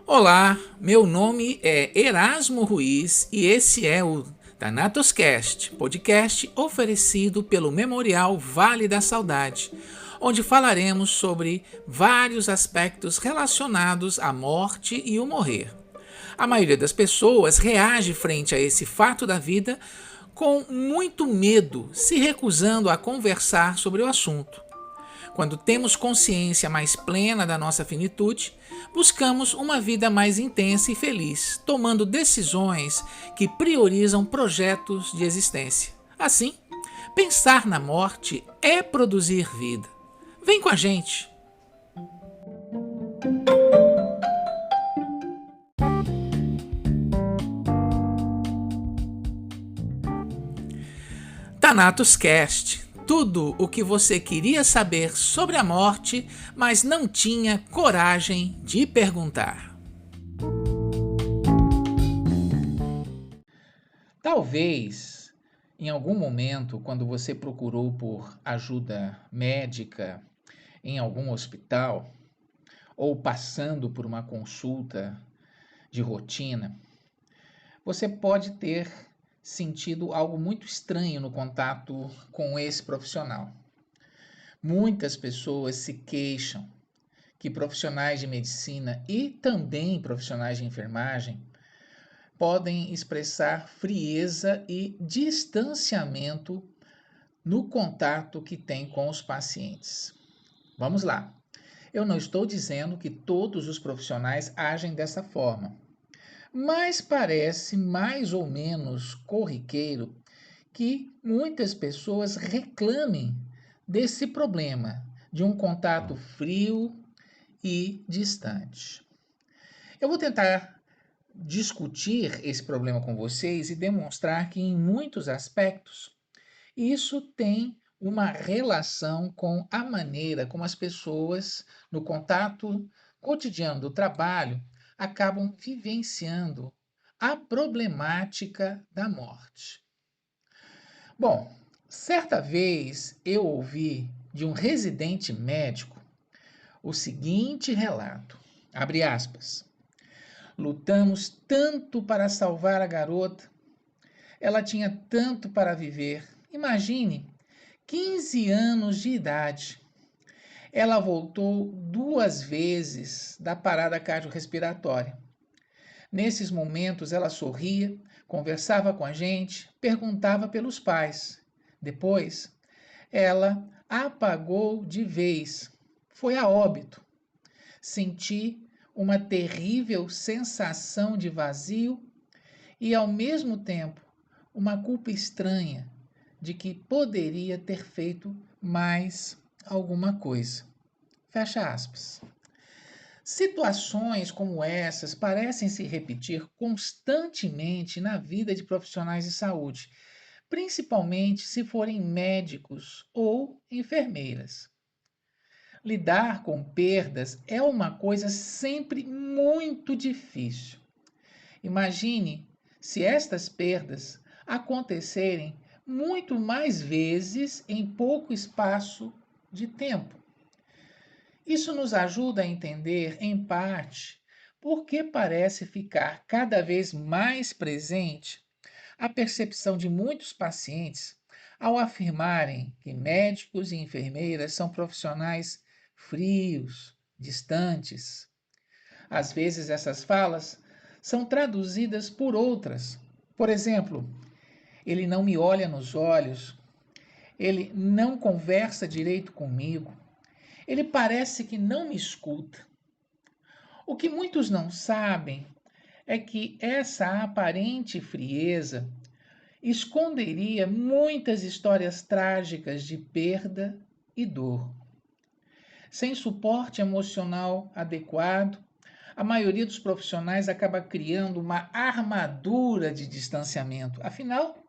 Olá, meu nome é Erasmo Ruiz e esse é o Thanatoscast, podcast oferecido pelo Memorial Vale da Saudade, onde falaremos sobre vários aspectos relacionados à morte e o morrer. A maioria das pessoas reage frente a esse fato da vida com muito medo, se recusando a conversar sobre o assunto. Quando temos consciência mais plena da nossa finitude, buscamos uma vida mais intensa e feliz, tomando decisões que priorizam projetos de existência. Assim, pensar na morte é produzir vida. Vem com a gente! Thanatos Cast. Tudo o que você queria saber sobre a morte, mas não tinha coragem de perguntar. Talvez, em algum momento, quando você procurou por ajuda médica em algum hospital, ou passando por uma consulta de rotina, você pode ter sentido algo muito estranho no contato com esse profissional. Muitas pessoas se queixam que profissionais de medicina e também profissionais de enfermagem podem expressar frieza e distanciamento no contato que têm com os pacientes. Vamos lá. Eu não estou dizendo que todos os profissionais agem dessa forma, mas parece mais ou menos corriqueiro que muitas pessoas reclamem desse problema de um contato frio e distante. Eu vou tentar discutir esse problema com vocês e demonstrar que, em muitos aspectos, isso tem uma relação com a maneira como as pessoas, no contato cotidiano do trabalho, acabam vivenciando a problemática da morte. Bom, certa vez eu ouvi de um residente médico o seguinte relato, abre aspas: lutamos tanto para salvar a garota, ela tinha tanto para viver. Imagine, 15 anos de idade. Ela voltou 2 vezes da parada cardiorrespiratória. Nesses momentos ela sorria, conversava com a gente, perguntava pelos pais. Depois, ela apagou de vez. Foi a óbito. Senti uma terrível sensação de vazio e, ao mesmo tempo, uma culpa estranha de que poderia ter feito mais alguma coisa. Fecha aspas. Situações como essas parecem se repetir constantemente na vida de profissionais de saúde, principalmente se forem médicos ou enfermeiras. Lidar com perdas é uma coisa sempre muito difícil. Imagine se estas perdas acontecerem muito mais vezes em pouco espaço de tempo. Isso nos ajuda a entender, em parte, por que parece ficar cada vez mais presente a percepção de muitos pacientes ao afirmarem que médicos e enfermeiras são profissionais frios, distantes. Às vezes essas falas são traduzidas por outras. Por exemplo, ele não me olha nos olhos, ele não conversa direito comigo, ele parece que não me escuta. O que muitos não sabem é que essa aparente frieza esconderia muitas histórias trágicas de perda e dor. Sem suporte emocional adequado, a maioria dos profissionais acaba criando uma armadura de distanciamento. Afinal,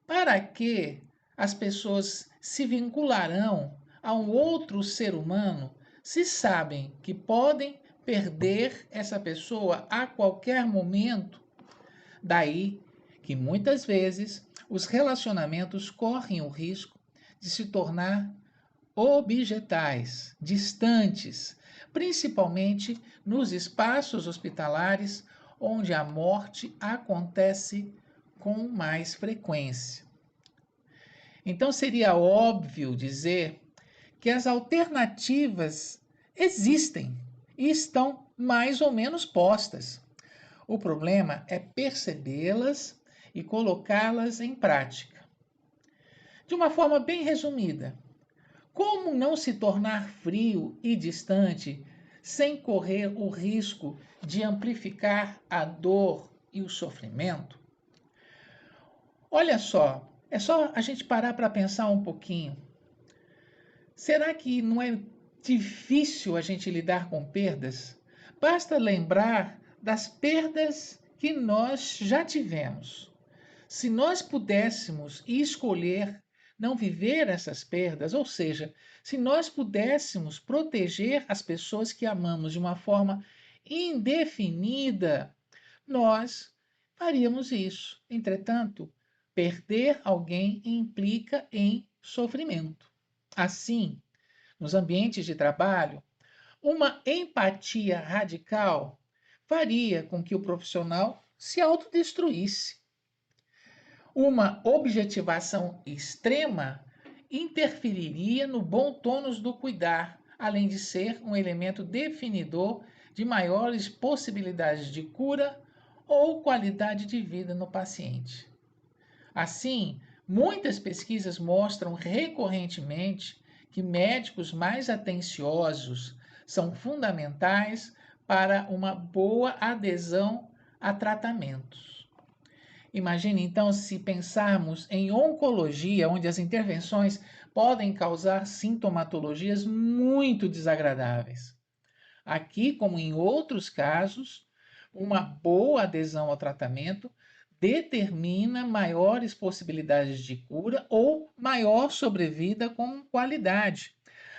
para que as pessoas se vincularão a um outro ser humano se sabem que podem perder essa pessoa a qualquer momento? Daí que muitas vezes os relacionamentos correm o risco de se tornar objetais, distantes, principalmente nos espaços hospitalares onde a morte acontece com mais frequência. Então seria óbvio dizer que as alternativas existem e estão mais ou menos postas. O problema é percebê-las e colocá-las em prática. De uma forma bem resumida, como não se tornar frio e distante sem correr o risco de amplificar a dor e o sofrimento? Olha só, é só a gente parar para pensar um pouquinho. Será que não é difícil a gente lidar com perdas? Basta lembrar das perdas que nós já tivemos. Se nós pudéssemos escolher não viver essas perdas, ou seja, se nós pudéssemos proteger as pessoas que amamos de uma forma indefinida, nós faríamos isso. Entretanto, perder alguém implica em sofrimento. Assim, nos ambientes de trabalho, uma empatia radical faria com que o profissional se autodestruísse. Uma objetivação extrema interferiria no bom tônus do cuidar, além de ser um elemento definidor de maiores possibilidades de cura ou qualidade de vida no paciente. Assim, muitas pesquisas mostram recorrentemente que médicos mais atenciosos são fundamentais para uma boa adesão a tratamentos. Imagine então se pensarmos em oncologia, onde as intervenções podem causar sintomatologias muito desagradáveis. Aqui, como em outros casos, uma boa adesão ao tratamento determina maiores possibilidades de cura ou maior sobrevida com qualidade.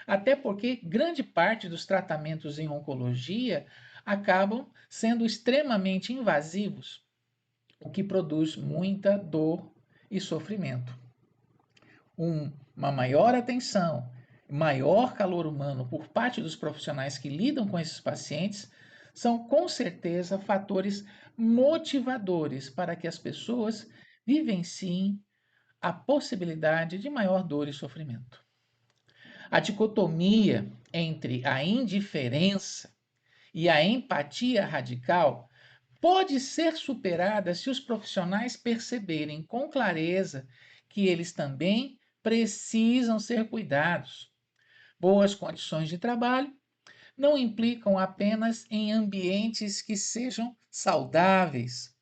Até porque grande parte dos tratamentos em oncologia acabam sendo extremamente invasivos, o que produz muita dor e sofrimento. Uma maior atenção, maior calor humano por parte dos profissionais que lidam com esses pacientes são com certeza fatores motivadores para que as pessoas vivenciem a possibilidade de maior dor e sofrimento. A dicotomia entre a indiferença e a empatia radical pode ser superada se os profissionais perceberem com clareza que eles também precisam ser cuidados. Boas condições de trabalho não implicam apenas em ambientes que sejam saudáveis,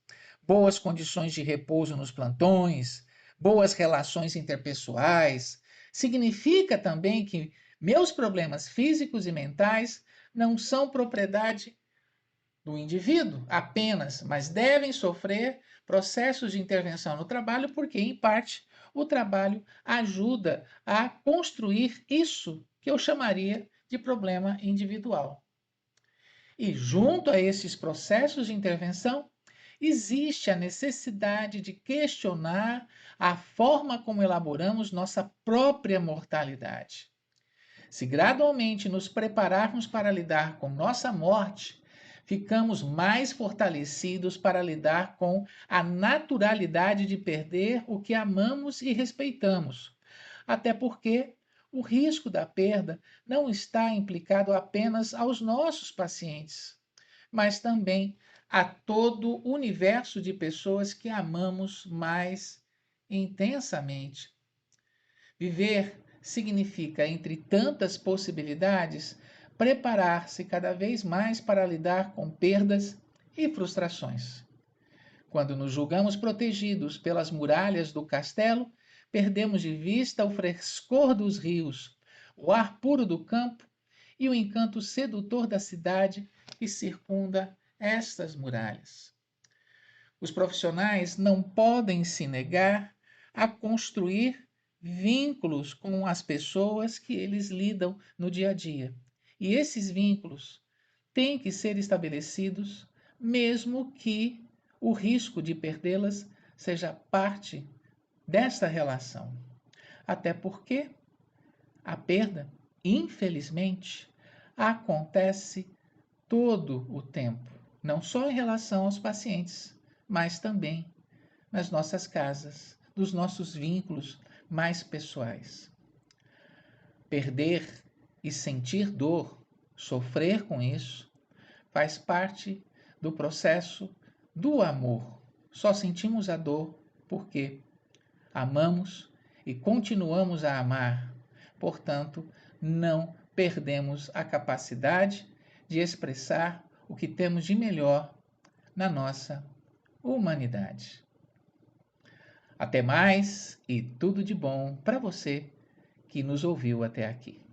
boas condições de repouso nos plantões, boas relações interpessoais. Significa também que meus problemas físicos e mentais não são propriedade do indivíduo apenas, mas devem sofrer processos de intervenção no trabalho, porque, em parte, o trabalho ajuda a construir isso que eu chamaria de problema individual. E junto a esses processos de intervenção, existe a necessidade de questionar a forma como elaboramos nossa própria mortalidade. Se gradualmente nos prepararmos para lidar com nossa morte, ficamos mais fortalecidos para lidar com a naturalidade de perder o que amamos e respeitamos. Até porque o risco da perda não está implicado apenas aos nossos pacientes, mas também a todo o universo de pessoas que amamos mais intensamente. Viver significa, entre tantas possibilidades, preparar-se cada vez mais para lidar com perdas e frustrações. Quando nos julgamos protegidos pelas muralhas do castelo, perdemos de vista o frescor dos rios, o ar puro do campo e o encanto sedutor da cidade que circunda estas muralhas. Os profissionais não podem se negar a construir vínculos com as pessoas que eles lidam no dia a dia. E esses vínculos têm que ser estabelecidos, mesmo que o risco de perdê-las seja parte desta relação. Até porque A perda, infelizmente, acontece todo o tempo, não só em relação aos pacientes, mas também nas nossas casas, dos nossos vínculos mais pessoais. Perder e sentir dor, sofrer com isso, faz parte do processo do amor. Só sentimos a dor porque amamos e continuamos a amar. Portanto, não perdemos a capacidade de expressar o que temos de melhor na nossa humanidade. Até mais e tudo de bom para você que nos ouviu até aqui.